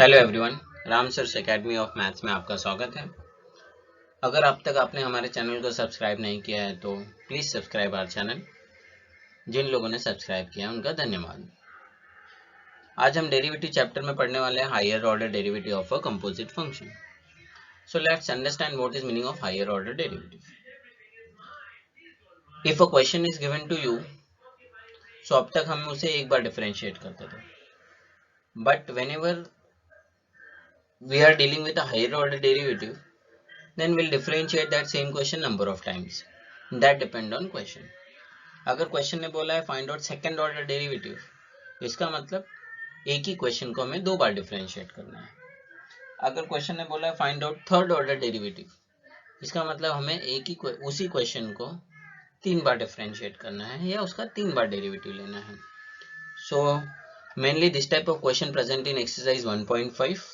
Hello everyone, Ram sir's academy of maths में आपका स्वागत है। अगर अब तक आपने हमारे चैनल को सब्सक्राइब नहीं किया है तो प्लीज़ सब्सक्राइब आवर चैनल। जिन लोगों ने सब्सक्राइब किया है उनका धन्यवाद। आज हम डेरिवेटिव चैप्टर में पढ़ने वाले हैं higher order derivative of a composite function. So let's understand what is meaning of higher order derivative. If a question is given to you, so अब तक हम उसे एक बार डिफरेंशिएट करते थे, but whenever we are dealing with a higher order derivative, then we'll differentiate that same question number of times. That depend on question. अगर question ने बोला है find out second order derivative, इसका मतलब एक ही क्वेश्चन को हमें दो बार डिफरेंशिएट करना है। अगर क्वेश्चन ने बोला है find out third order derivative, इसका मतलब हमें एक ही उसी क्वेश्चन को तीन बार डिफरेंशिएट करना है या उसका तीन बार डेरिवेटिव लेना है। So mainly this type of question present in exercise 1.5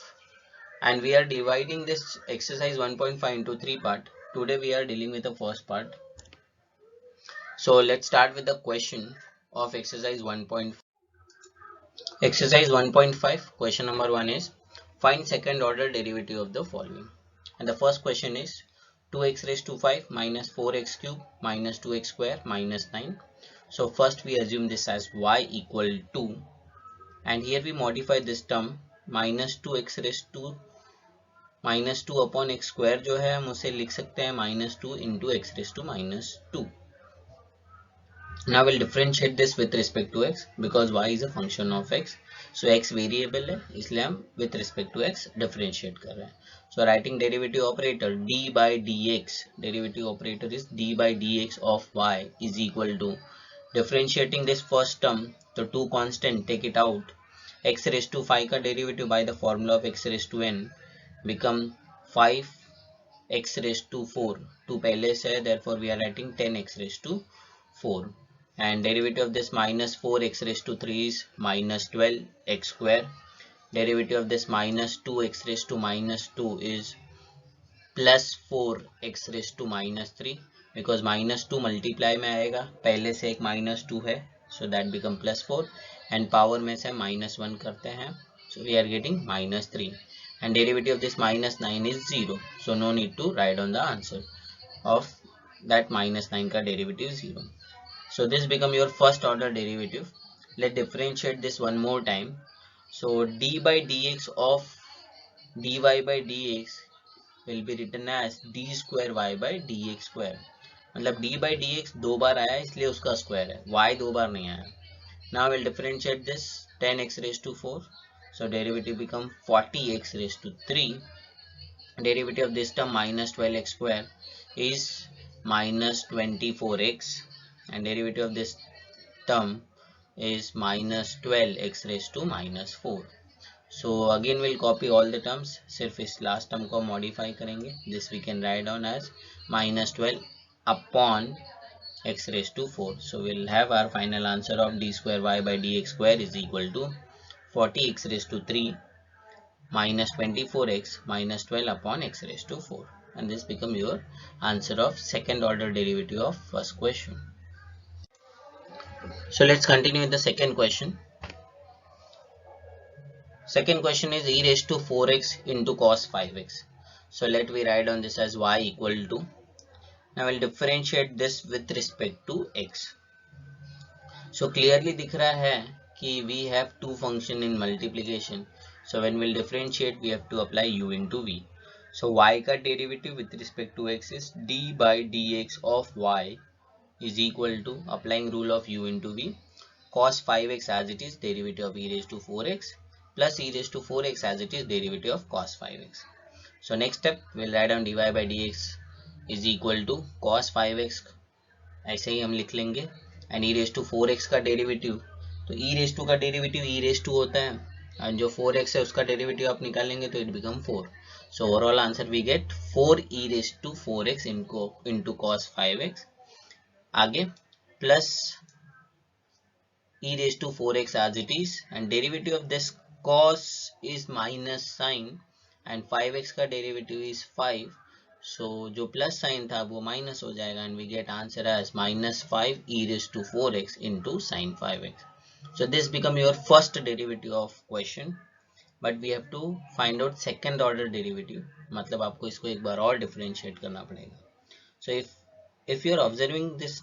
and we are dividing this exercise 1.5 into three part. Today we are dealing with the first part. So let's start with the question of exercise 1.5. Exercise 1.5 question number 1 is find second order derivative of the following, and the first question is 2x raised to 5 minus 4x cube minus 2x square minus 9. So first we assume this as y equal to, and here we modify this term minus 2x raised to minus two upon x square जो है हम उसे लिख सकते हैं minus two into x raise to minus two. Now we'll differentiate this with respect to x because y is a function of x. So x variable है इसलिए हम with respect to x differentiate कर रहे हैं. So writing derivative operator d by dx, derivative operator is d by dx of y is equal to, differentiating this first term, तो two constant take it out, x raised to 5 का derivative by the formula of x raised to n become 5x raised to 4. 2 पहले से है, therefore we are writing 10x raised to 4, and derivative of this minus 4x raised to 3 is minus 12x square. Derivative of this minus 2x raised to minus 2 is plus 4x raised to minus 3, because minus 2 multiply में आएगा, पहले से एक minus 2 है, so that become plus 4, and power में से minus 1 करते हैं, so we are getting minus 3, and derivative of this minus 9 is 0, so no need to write on the answer of that minus 9 ka derivative 0. So this become your first order derivative. Let's differentiate this one more time. So d by dx of dy by dx will be written as d square y by dx square. मतलब d by dx दो बार आया इसलिए उसका square है, y दो बार नहीं आया. Now we'll differentiate this 10x raised to 4. So derivative become 40x raised to 3. Derivative of this term minus 12x square is minus 24x, and derivative of this term is minus 12x raised to minus 4. So again we'll copy all the terms, सिर्फ इस last term को modify करेंगे. This we can write down as minus 12 upon x raised to 4. So we'll have our final answer of d square y by dx square is equal to 40x raised to 3 minus 24x minus 12 upon x raised to 4, and this become your answer of second order derivative of first question. So let's continue with the second question. Second question is e raised to 4x into cos 5x. So let me write on this as y equal to, now we'll differentiate this with respect to x. So clearly दिख रहा है कि we have two function in multiplication, so when we'll differentiate we have to apply u into v. So y का derivative with respect to x is d by dx of y is equal to, applying rule of u into v, cos 5x as it is derivative of e raised to 4x plus e raised to 4x as it is derivative of cos 5x. So next step we'll write down dy by dx is equal to cos 5x, ऐसे ही हम लिख लेंगे, and E raise to 4x का derivative, तो ई raise to का derivative E raise to होता है, and जो 4x है उसका डेरिवेटिव आप निकालेंगे तो it become 4. So overall answer we get 4 e raise to 4x into cos 5x, आगे plus e raised to 4x as it is, and derivative of this cos is minus sign and 5x का derivative is 5, so जो plus sign था वो minus हो जाएगा, and we get answer as minus 5 e raised to 4x into sin 5x. So this become your first derivative of question. But we have to find out second order derivative, मतलब आपको इसको एक बार और differentiate करना पड़ेगा. So if you are observing this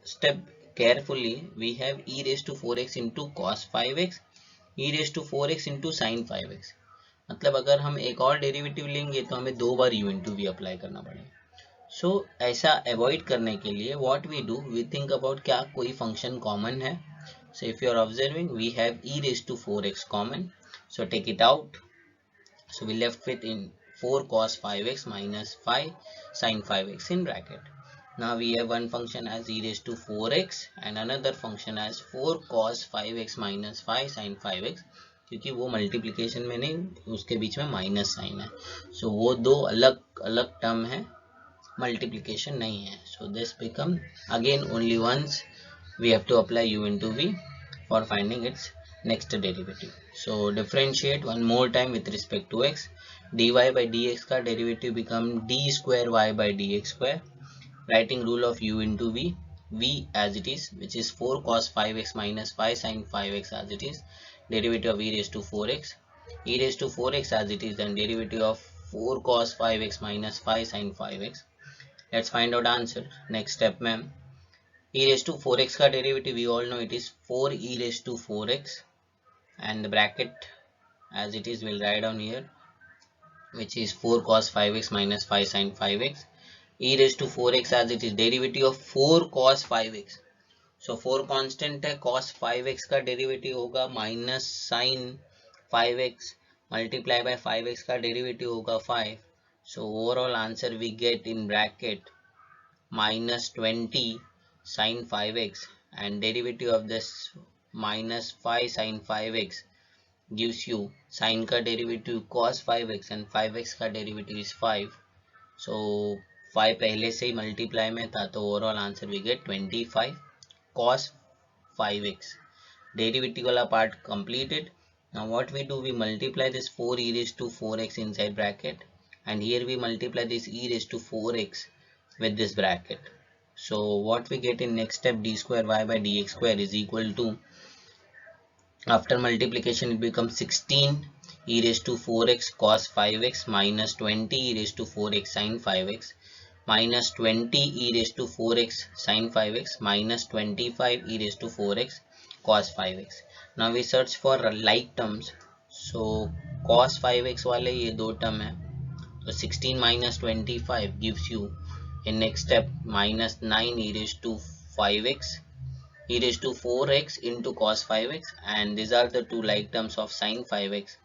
step carefully, we have e raised to 4x into cos 5x, e raised to 4x into sin 5x. मतलब अगर हम एक और डेरिवेटिव लेंगे तो हमें दो बार u into v अप्लाई करना पड़ेगा. सो ऐसा अवॉइड करने के लिए what we do, we think about क्या कोई फंक्शन कॉमन है. So if you are observing we have e raised to 4x common, so take it out. So we left with in 4 cos 5x minus 5 sin 5x in bracket. Now we have one function as e raised to 4x and another function as 4 cos 5x minus 5 sin 5x, क्योंकि वो multiplication में नहीं, उसके बीच में minus sign है. सो वो दो अलग अलग टर्म है, multiplication नहीं है. So this become again only once we have to apply u into v for finding its next derivative. So differentiate one more time with respect to x. dy by dx का derivative become d square y by dx square. Writing rule of u into v as it is, which is 4 cos 5x minus 5 sin 5x as it is, derivative of e raised to 4x, e raised to 4x as it is, then derivative of 4 cos 5x minus 5 sin 5x. Let's find out answer. Next step में e raised to 4x का derivative we all know it is 4 e raised to 4x, and the bracket as it is will write down here, which is 4 cos 5x minus 5 sin 5x. e raised to 4x as it is, derivative of 4 cos 5x. So 4 constant है, cos 5x का derivative होगा minus sin 5x multiply by 5x का derivative होगा 5. So overall answer we get in bracket minus 20 sin 5x, and derivative of this minus 5 sin 5x gives you sin का derivative cos 5x and 5x का derivative is 5. So 5 पहले से ही multiply में था, तो overall answer we get 25 cos 5x. Derivative वाला part completed. Now what we do, we multiply this 4 e raised to 4x inside bracket, and here we multiply this e raised to 4x with this bracket. So what we get in next step, d square y by dx square is equal to, after multiplication it becomes 16 e raised to 4x cos 5x minus 20 e raised to 4x sin 5x minus 20 e raised to 4x sin 5x minus 25 e raised to 4x cos 5x. Now we search for like terms. So cos 5x वाले ये दो term है, तो 16 minus 25 gives you in next step minus 9 e raised to 5x e raised to 4x into cos 5x, and these are the two like terms of sin 5x,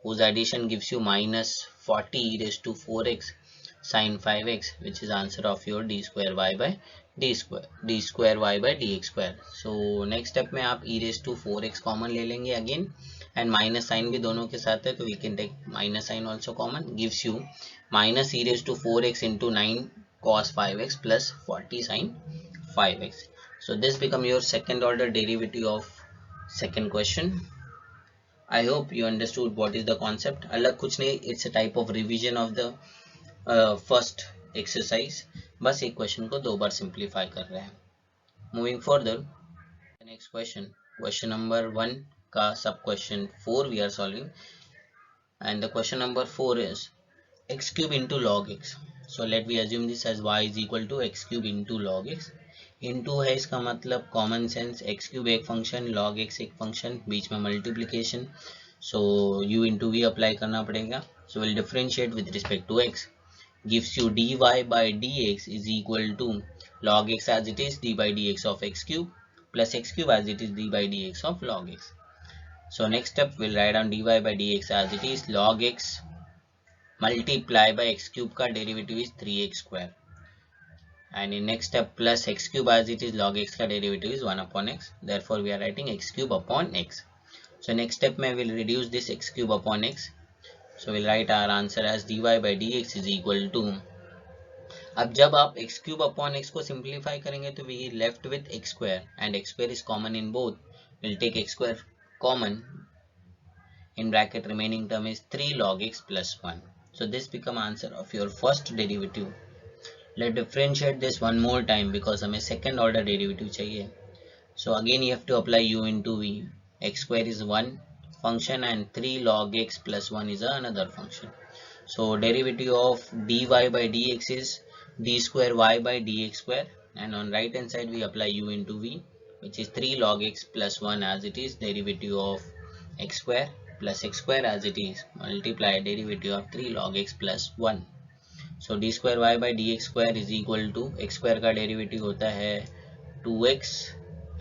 whose addition gives you minus 40 e raised to 4x sin 5x, which is answer of your d square y by d square y by dx square. So next step में आप e raised to 4x common ले लेंगे again, and minus sign भी दोनों के साथ है, तो we can take minus sign also common, gives you minus e raised to 4x into 9 cos 5x plus 40 sin 5x. So this become your second order derivative of second question. I hope you understood what is the concept. अलग कुछ नहीं, it's a type of revision of the first exercise. बस एक question को दो बार simplify कर रहे हैं. Moving further, the next question, question number 1 का सब question 4 we are solving, and the question number 4 is x cube into log x. So let we assume this as y is equal to x cube into log x. into है इसका मतलब common sense, x cube एक function, log x एक function, बीच में multiplication, सो u into v apply करना पड़ेगा. So we'll differentiate with respect to x, gives you dy by dx is equal to log x as it is d by dx of x cube plus x cube as it is d by dx of log x. So next step we'll write down dy by dx as it is log x multiply by x cube का derivative is 3x square, and in next step plus x cube as it is log x का derivative is 1 upon x, therefore we are writing x cube upon x. So next step में we'll reduce this x cube upon x, so we'll write our answer as dy by dx is equal to, अब जब आप x cube upon x को simplify करेंगे तो we left with x square, and x square is common in both, we'll take x square common, in bracket remaining term is 3 log x plus 1. So this become answer of your first derivative. Let's differentiate this one more time because हमें second order derivative चाहिए. So again you have to apply u into v. X square is 1 function and 3 log x plus 1 is another function. So derivative of dy by dx is d square y by dx square, and on right hand side we apply u into v, which is 3 log x plus 1 as it is derivative of x square plus x square as it is multiply derivative of 3 log x plus 1. So d square y by dx square is equal to x square का derivative होता है 2x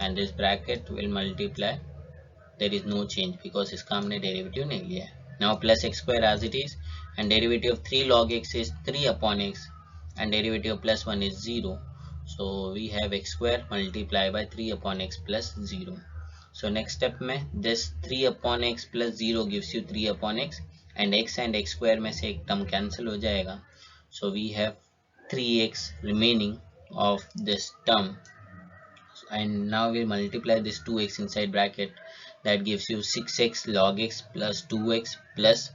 and this bracket will multiply, there is no change because इसका हमने derivative नहीं लिया है. Now plus x square as it is, and derivative of 3 log x is 3 upon x, and derivative of plus 1 is 0. So we have x square multiplied by 3 upon x plus 0. So next step में this 3 upon x plus 0 gives you 3 upon x, and x square में से एक term cancel हो जाएगा. So we have 3x remaining of this term, and now we multiply this 2x inside bracket, that gives you 6x log x plus 2x plus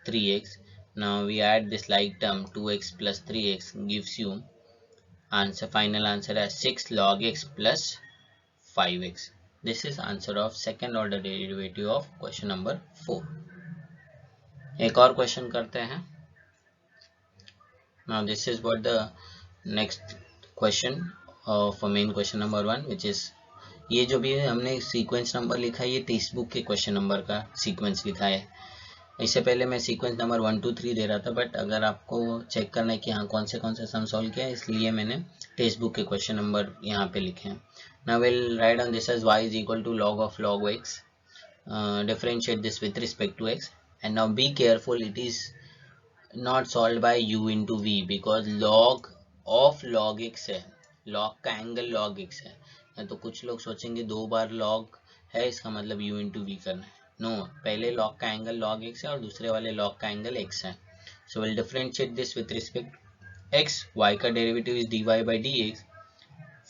3x. Now we add this like term 2x plus 3x gives you answer, final answer as 6 log x plus 5x. This is answer of second order derivative of question number 4. एक और question करते हैं. Now this is what the next question for main question number 1, which is ये जो भी हमने sequence number लिखा है ये टेक्स्ट बुक के क्वेश्चन नंबर का सीक्वेंस लिखा है. इससे पहले मैं सीक्वेंस नंबर 1 2 3 दे रहा था, बट अगर आपको चेक करना है कि हाँ कौन से सम सॉल्व किया है, इसलिए मैंने टेक्स्ट बुक के क्वेश्चन नंबर यहाँ पे लिखे हैं. Now will write on this as y is equal to log of log x, differentiate this with respect to x, and now be careful, it is not solved by u into v because log of log x है, log का angle log x है. तो कुछ लोग सोचेंगे 2 बार log है इसका मतलब u into v करना है. नो, पहले log का एंगल log x है और दूसरे वाले log का एंगल x है. So will differentiate this with respect x, y का derivative is dy by dx.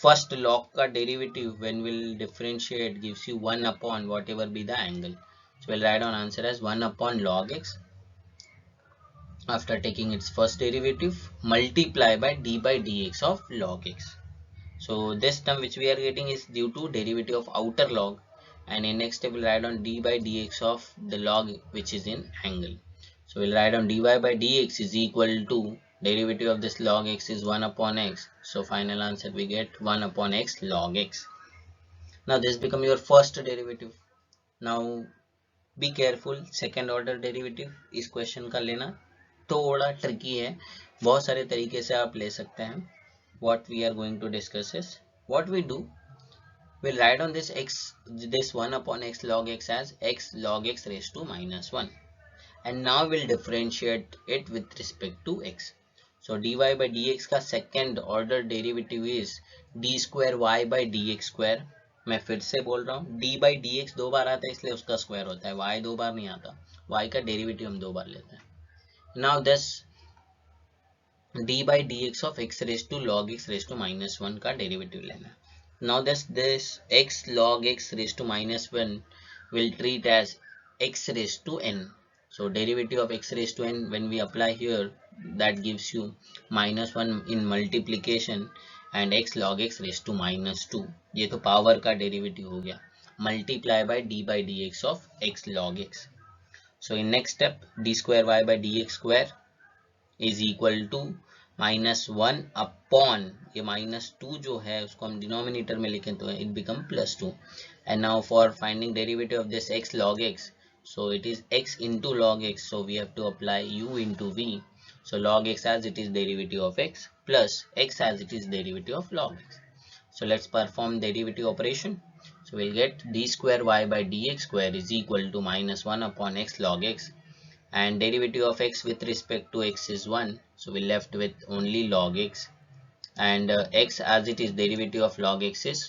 First log का derivative when will differentiate gives you 1 upon whatever be the angle. So we'll write on answer as 1 upon log x after taking its first derivative multiply by d by dx of log x. So this term which we are getting is due to derivative of outer log, and in next step we'll write on d by dx of the log which is in angle. So we'll write on dy by dx is equal to derivative of this log x is 1 upon x. So final answer we get 1 upon x log x. Now this become your first derivative. Now be careful, second order derivative इस question का लेना थोड़ा tricky है, बहुत सारे तरीके से आप ले सकते हैं. What we are going to discuss is, what we do, we'll write on this x, this 1 upon x log x as x log x raised to minus 1, and now we'll differentiate it with respect to x. So dy by dx का second order derivative is d square y by dx square. मैं फिर से बोल रहा हूँ, d by dx 2 बार आता है इसलिए उसका स्क्वायर होता है, y 2 बार नहीं आता, y का डेरिवेटिव हम 2 बार लेते हैं. Now this d by dx of x raised to log x raised to minus 1 का डेरिवेटिव लेना. Now this x log x raised to minus 1 will treat as x raised to n. So derivative of x raised to n when we apply here, that gives you minus 1 in multiplication and x log x raised to minus 2. ये तो power का derivative हो गया, multiply by d by dx of x log x. So in next step d square y by dx square is equal to minus 1 upon, ये minus 2 जो है उसको हम डिनोमिनेटर में लिखें तो it become plus 2. And now for finding derivative of this x log x, so it is x into log x, so we have to apply u into v. So log x as it is derivative of x plus x as it is derivative of log x. So let's perform derivative operation. So we'll get d square y by dx square is equal to minus 1 upon x log x, and derivative of x with respect to x is 1, so we left with only log x, and x as it is derivative of log x is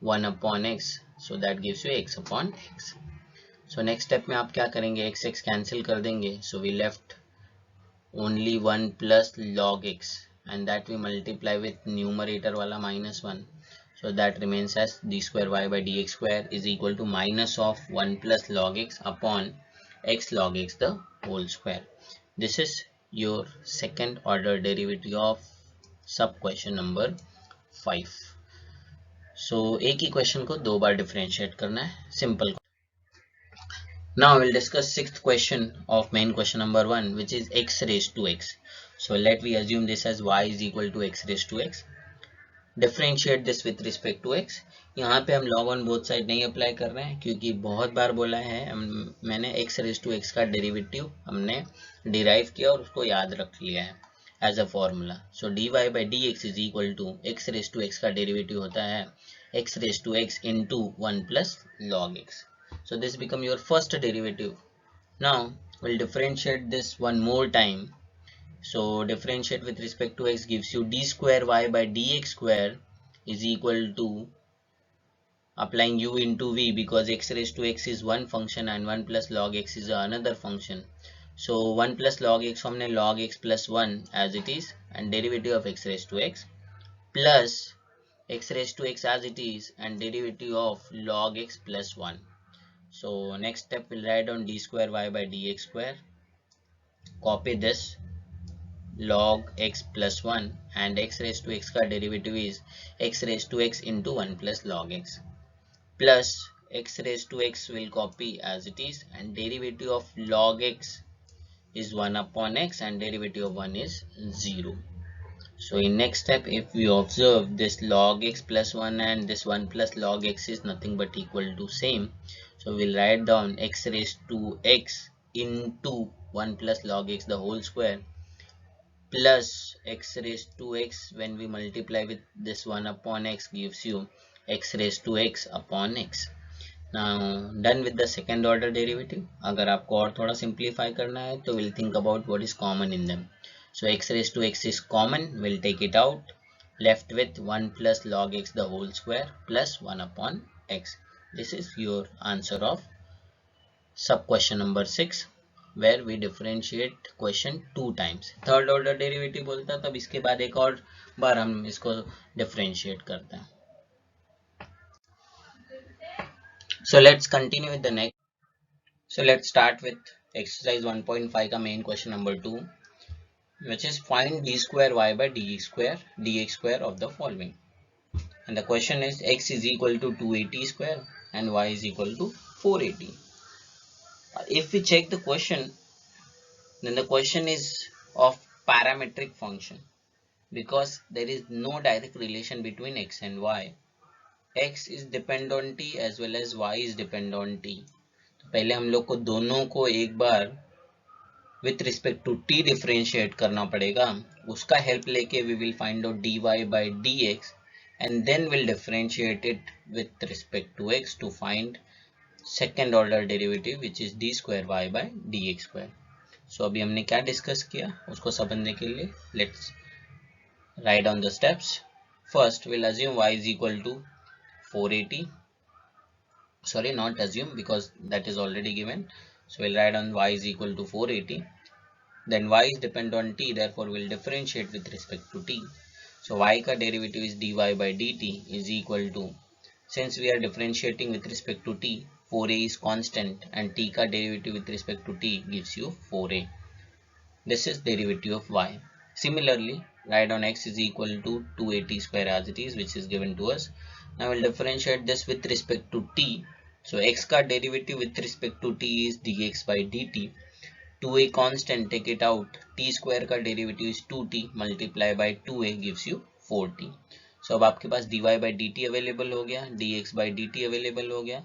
1 upon x, so that gives you x upon x. So next step में आप क्या करेंगे, x cancel कर देंगे, so we left only 1 plus log x, and that we multiply with numerator वाला minus 1, so that remains as d square y by dx square is equal to minus of 1 plus log x upon x log x the whole square. This is your second order derivative of sub question number 5. So एक ही question को 2 बार differentiate करना है, simple. Now we'll discuss sixth question of main question number 1, which is x raised to x. So let we assume this as y is equal to x raised to x. Differentiate this with respect to x. यहाँ पे हम log on both side नहीं apply कर रहे हैं क्योंकि बहुत बार बोला है मैंने x raised to x का डेरिवेटिव हमने डिराइव किया और उसको याद रख लिया है as a formula. So dy by dx is equal to x raised to x का डेरिवेटिव होता है x raised to x into 1 plus log x. So this become your first derivative. Now we'll differentiate this one more time. So differentiate with respect to x gives you d square y by dx square is equal to applying u into v, because x raised to x is one function and 1 plus log x is another function. So 1 plus log x हमने log x plus 1 as it is and derivative of x raised to x plus x raised to x as it is and derivative of log x plus 1. So next step we'll write down d square y by dx square, copy this log x plus 1 and x raised to x का derivative is x raised to x into 1 plus log x plus x raised to x will copy as it is and derivative of log x is 1 upon x and derivative of 1 is 0. So in next step, if we observe this log x plus 1 and this 1 plus log x is nothing but equal to same. So we'll write down x raised to x into 1 plus log x the whole square plus x raised to x when we multiply with this 1 upon x gives you x raised to x upon x. Now done with the second order derivative. अगर आपको और थोड़ा simplify करना है तो we'll think about what is common in them. So x raised to x is common, we'll take it out, left with 1 plus log x the whole square plus 1 upon x. This is your answer of sub question number 6, where we differentiate question 2 times. Third order derivative बोलता है, तब इसके बाद एक और बार हम इसको differentiate करते हैं. So let's continue with the next. So let's start with exercise 1.5 का main question number 2, which is find d square y by dx square of the following. And the question is x is equal to 280 square and y is equal to 480. If we check the question, then the question is of parametric function, because there is no direct relation between x and y. x is depend on t as well as y is depend on t. तो पहले हम लोग को दोनों को एक बार with respect to t differentiate करना पड़ेगा. उसका help लेके we will find out dy by dx and then we'll differentiate it with respect to x to find second order derivative which is d square y by dx square. So अभी हमने क्या discuss किया उसको समझने के लिए let's write down the steps. First we'll assume y is equal to 480. Sorry, not assume because that is already given. So we'll write on y is equal to 480. Then y is depend on t, therefore we'll differentiate with respect to t. So y का derivative is dy by dt is equal to, since we are differentiating with respect to t, 4a is constant and t का derivative with respect to t gives you 4a. This is derivative of y. Similarly, write on x is equal to 280 square as it is, which is given to us. Now we'll differentiate this with respect to t. So x का derivative with respect to t is dx by dt. 2a constant, take it out, t square का derivative is 2t multiply by 2a gives you 4t. So अब आपके पास dy by dt available हो गया, dx by dt available हो गया.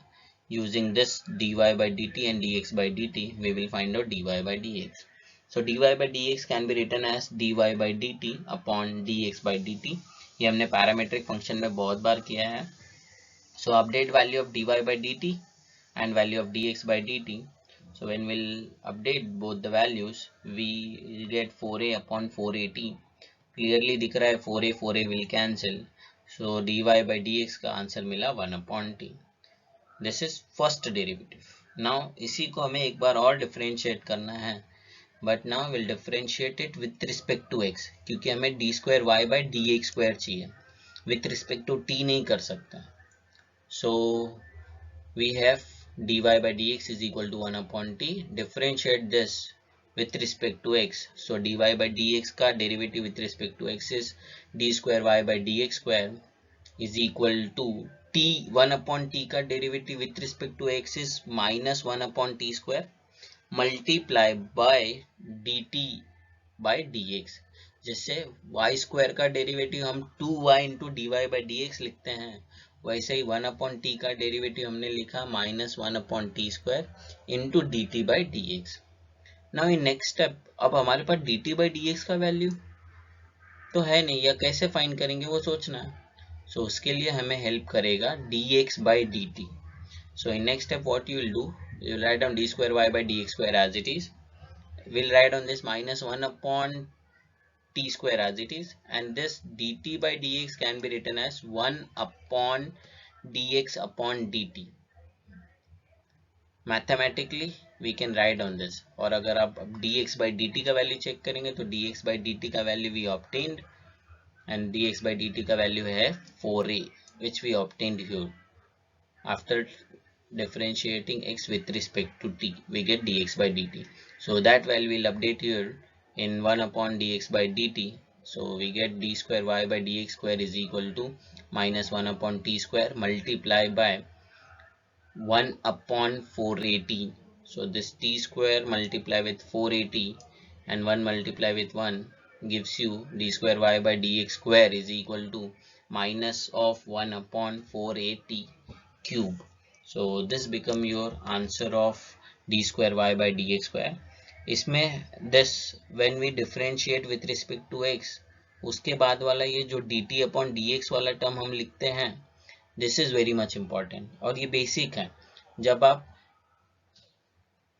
Using this dy by dt and dx by dt, we will find out dy by dx. So dy by dx can be written as dy by dt upon dx by dt. ये हमने parametric function में बहुत बार किया है. So update value of dy by dt and value of dx by dt. So when we'll update both the values, we get 4a upon 480. Clearly दिख रहा है 4a will cancel. So dy by dx का answer मिला 1 upon t. This is first derivative. Now इसी को हमें एक बार और differentiate करना है. But now we'll differentiate it with respect to x, क्योंकि हमें d square y by dx square चाहिए. With respect to t नहीं कर सकता. So we have dy by dx is equal to 1 upon t. Differentiate this with respect to x. So dy by dx का derivative with respect to x is d square y by dx square is equal to t 1/t का derivative with respect to x is -1/t² multiply by dt by dx। जैसे y² का derivative हम 2y into dy by dx लिखते हैं, वैसे ही 1/t का derivative हमने लिखा -1/t² into dt by dx। Now in next step, अब हमारे पास dt बाई dx का वैल्यू तो है नहीं, या कैसे फाइंड करेंगे वो सोचना है। सो उसके लिए हमें हेल्प करेगा dx by dt। So in next step what you will do, you will write down d square y by dx square as it is. We'll write on this -1/t square as it is, and this dt by dx can be written as 1/dx upon dt. Mathematically we can write on this। और अगर आप dx by dt का value check करेंगे तो dx by dt का value we obtained, and dx by dt का value है 4a which we obtained here after differentiating x with respect to t, we get dx by dt. So that value will update here in 1/dx by dt. So we get d square y by dx square is equal to -1/t square multiply by 1/4at. So this t square multiply with 4at and 1 multiply with 1 gives you d square y by dx square is equal to minus of 1/4at cube. So this become your answer of d square y by dx square। इसमें this when we differentiate with respect to x, उसके बाद वाला ये जो dt upon dx वाला term हम लिखते हैं, this is very much important और ये बेसिक है। जब आप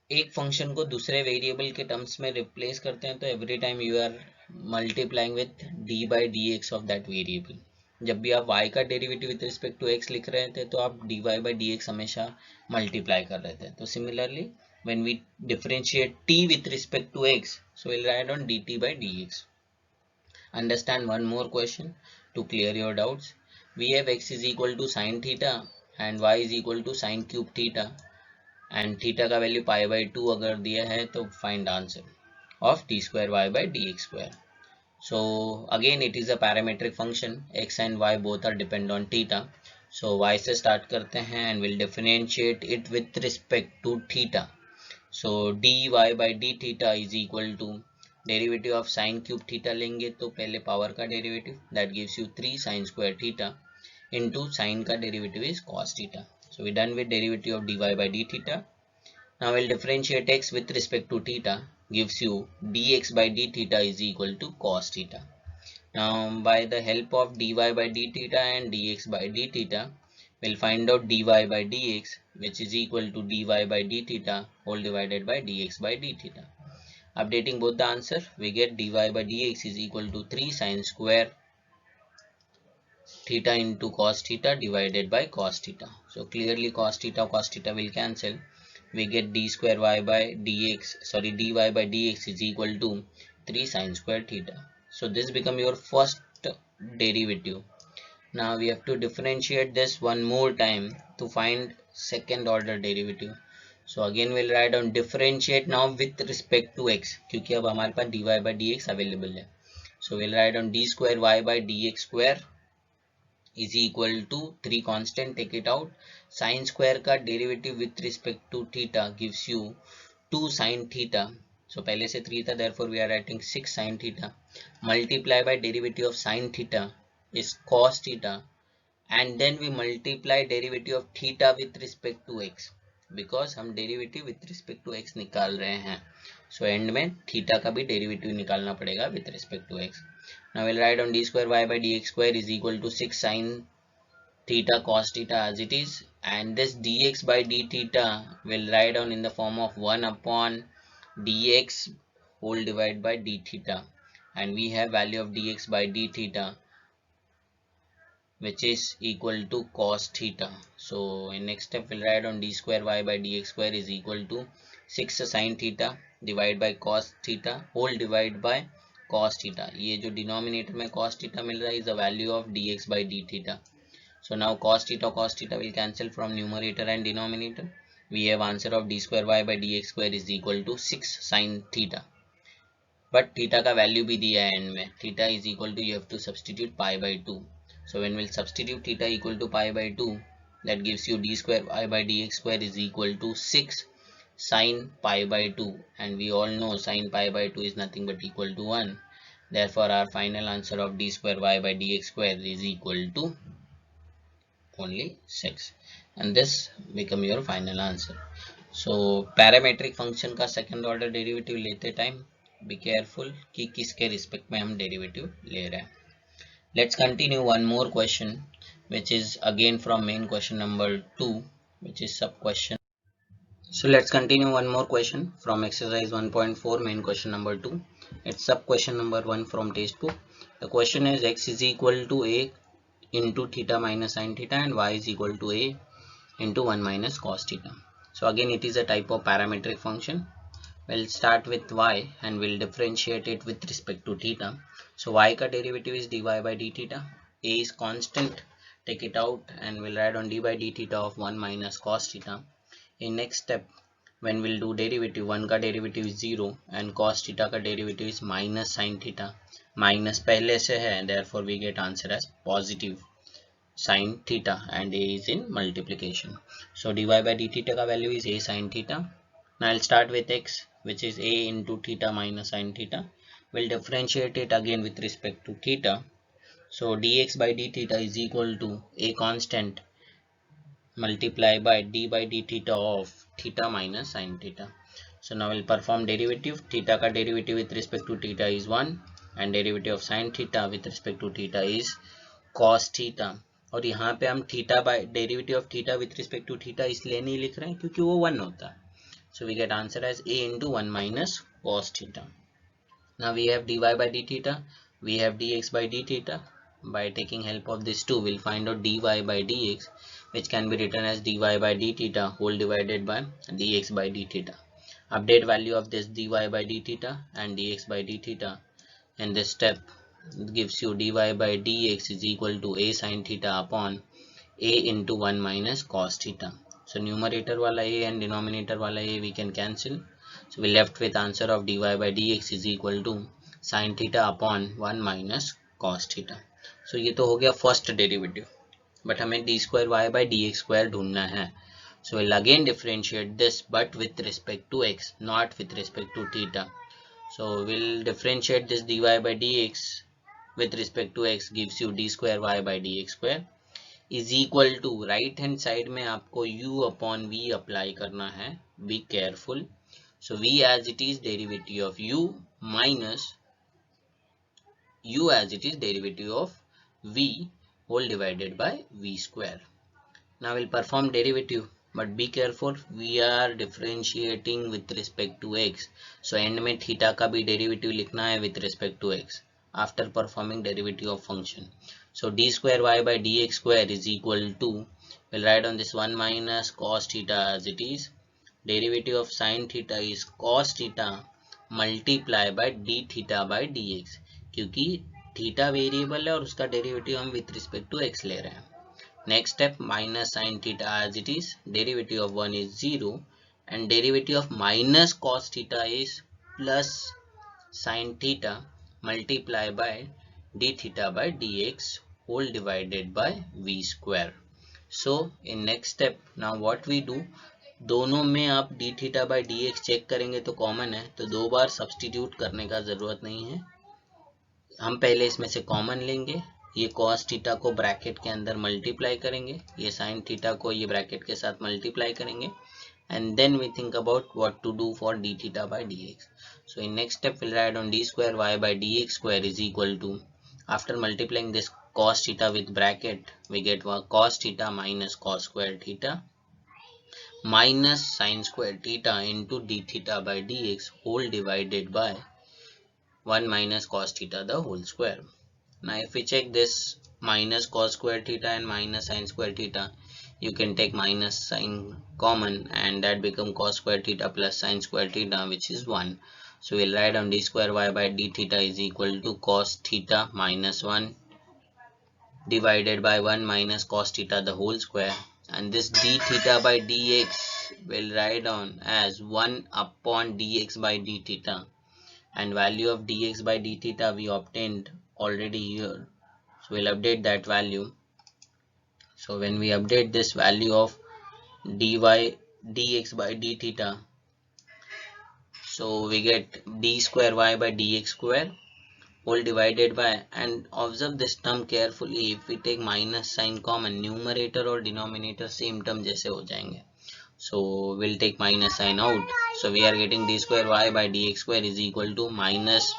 एक फंक्शन को दूसरे वेरिएबल के टर्म्स में रिप्लेस करते हैं तो every time you are multiplying with d by d x of that variable. जब भी आप y का derivative with respect to x लिख रहे थे तो आप dy बाई dx हमेशा मल्टीप्लाई कर रहे थे। तो similarly when we differentiate t with respect to x, so will write on dt by dx। Understand one more question to clear your doubts. We have x is equal to sine theta and y is equal to sine cube theta, and theta का value π/2 अगर दिया है तो find answer of d square y by dx square। So again it is a parametric function, x and y both are depend on theta। So y से start करते हैं and will differentiate it with respect to theta। So dy by d theta is equal to derivative of sine cube theta लेंगे तो पहले power का derivative that gives you 3 sin square theta into sine का derivative is cos theta। So we done with derivative of dy by d theta। Now we'll differentiate x with respect to theta, gives you dx by d theta is equal to cos theta। Now by the help of dy by d theta and dx by d theta, we'll find out dy by dx which is equal to dy by d theta whole divided by dx by d theta। Updating both the answer, we get dy by dx is equal to 3 sin square theta into cos theta divided by cos theta। So clearly cos theta will cancel। We get d square y by dx, sorry, dy by dx is equal to 3 sin square theta। So this become your first derivative। Now we have to differentiate this one more time to find second order derivative। So again we'll write down differentiate now with respect to x, क्योंकि अब हमारे पास dy by dx available है। So we'll write down d square y by dx square is equal to 3 constant, take it out, sin square का derivative with respect to theta gives you 2 sin theta. So पहले से 3 था, therefore we are writing 6 sin theta multiply by derivative of sin theta is cos theta, and then we multiply derivative of theta with respect to x because हम derivative with respect to x निकाल रहे हैं। So and में theta का भी derivative निकालना पड़ेगा with respect to x। Now we'll write on d square y by dx square is equal to 6 sin theta cos theta as it is, and this dx by d theta will write down in the form of 1 upon dx whole divided by d theta, and we have value of dx by d theta which is equal to cos theta। So in next step we'll write on d square y by dx square is equal to 6 sin theta divided by cos theta whole divided by cos theta। ये जो denominator में cos theta मिल रहा है is the value of dx by d theta। So now cos theta will cancel from numerator and denominator। We have answer of d square y by dx square is equal to 6 sin theta। But theta का value भी दिया है end में, theta is equal to you have to substitute pi by 2। So when we'll substitute theta equal to pi by 2, that gives you d square y by dx square is equal to 6 sine pi by 2, and we all know sine pi by 2 is nothing but equal to 1. Therefore our final answer of d square y by dx square is equal to only 6, and this become your final answer. So parametric function का second order derivative लेते time be careful कि किसके respect में हम derivative ले रहे हैं. Let's continue one more question, which is again from main question number 2, which is sub question. So let's continue one more question from exercise 1.4 main question number 2. It's sub question number 1 from textbook. The question is x is equal to a into theta minus sin theta and y is equal to a into 1 minus cos theta. So again it is a type of parametric function. We'll start with y and we'll differentiate it with respect to theta. So y का derivative is dy by d theta. A is constant, take it out and we'll write on d by d theta of 1 minus cos theta. In next step, when we'll do derivative, 1 का derivative is 0 and cos theta का derivative is minus sin theta. Minus पहले से है, therefore we get answer as positive sin theta and a is in multiplication. So dy by d theta का value is a sin theta. Now I'll start with x, which is a into theta minus sin theta. We'll differentiate it again with respect to theta. So dx by d theta is equal to a constant multiply by d by d theta of theta minus sin theta. So now we'll perform derivative. Theta का derivative with respect to theta is 1 and derivative of sin theta with respect to theta is cos theta. और यहाँ पे हम theta by derivative of theta with respect to theta इसलिए नहीं लिख रहे हैं क्योंकि वो 1 होता है. So we get answer as a into 1 minus cos theta. Now we have dy by d theta, we have dx by d theta. By taking help of this 2, we'll find out dy by dx, which can be written as dy by d theta whole divided by dx by d theta. Update value of this dy by d theta and dx by d theta in this step gives you dy by dx is equal to a sin theta upon a into 1 minus cos theta. So numerator वाला a and denominator वाला a we can cancel. So we left with answer of dy by dx is equal to sin theta upon 1 minus cos theta. So ये तो हो गया first derivative, but हमें d square y by d x square ढूंढना है. So we'll again differentiate this but with respect to x, not with respect to theta. So we'll differentiate this dy by dx with respect to x gives you d square y by dx square is equal to right hand side में आपको u upon v apply करना है. Be careful. So v as it is derivative of u minus u as it is derivative of v whole divided by v square. Now we'll perform derivative, but be careful, we are differentiating with respect to x. So end में theta का भी derivative लिखना है with respect to x after performing derivative of function. So d square y by dx square is equal to, we'll write on this 1 minus cos theta as it is. Derivative of sin theta is cos theta multiply by d theta by dx, क्योंकि theta variable है और उसका derivative हम with respect to x ले रहे हैं. Next step, minus sin theta as it is, derivative of 1 is 0 and derivative of minus cos theta is plus sin theta multiply by d theta by dx whole divided by v square. So in next step, now what we do, दोनों में आप d theta by dx check करेंगे तो common है, तो दो बार substitute करने का ज़रूरत नहीं है. हम पहले इसमें से कॉमन लेंगे, ये cos थीटा को ब्रैकेट के अंदर मल्टीप्लाई करेंगे, ये sin थीटा को ये ब्रैकेट के साथ मल्टीप्लाई करेंगे, and then we think about what to do for d theta by dx. So in next step we'll write on d square y by dx square is equal to, after multiplying this cos theta with bracket, we get cos theta minus cos square theta minus sin square theta into d theta by dx whole divided by 1 minus cos theta the whole square. Now if we check this minus cos square theta and minus sin square theta, you can take minus sign common and that become cos square theta plus sin square theta, which is 1. So we'll write on d square y by d theta is equal to cos theta minus 1 divided by 1 minus cos theta the whole square, and this d theta by dx will write on as 1 upon dx by d theta, and value of dx by d theta we obtained already here. So we'll update that value. So when we update this value of dy dx by d theta, so we get d square y by dx square whole divided by, and observe this term carefully, if we take minus sign common, numerator और denominator same term जैसे हो जाएंगे. So we'll take minus sign out. So we are getting d square y by dx square is equal to minus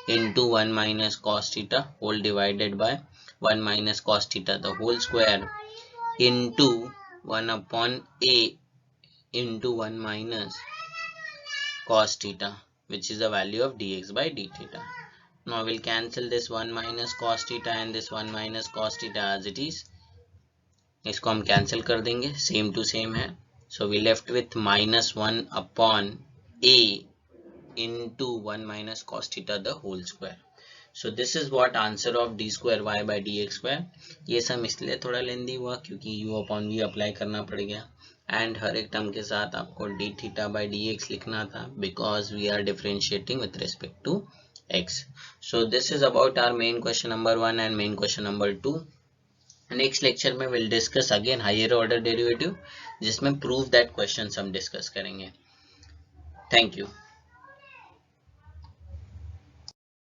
into 1 minus cos theta whole divided by 1 minus cos theta the whole square into 1 upon a into 1 minus cos theta, which is the value of dx by d theta. Now we'll cancel this 1 minus cos theta and this 1 minus cos theta as it is. इसको हम cancel कर देंगे, same to same है. So we left with minus 1 upon a into 1 minus cos theta the whole square. So this is what answer of d square y by dx square. ये सम इसलिए थोड़ा लेंदी हुआ क्योंकि u upon v अप्लाई करना पड़ गया, and हर एक term के साथ आपको d theta by dx लिखना था because we are differentiating with respect to x. So this is about our main question number 1 and main question number 2. Next lecture में will discuss again higher order derivative, जिसमें proof that question हम discuss करेंगे. Thank you.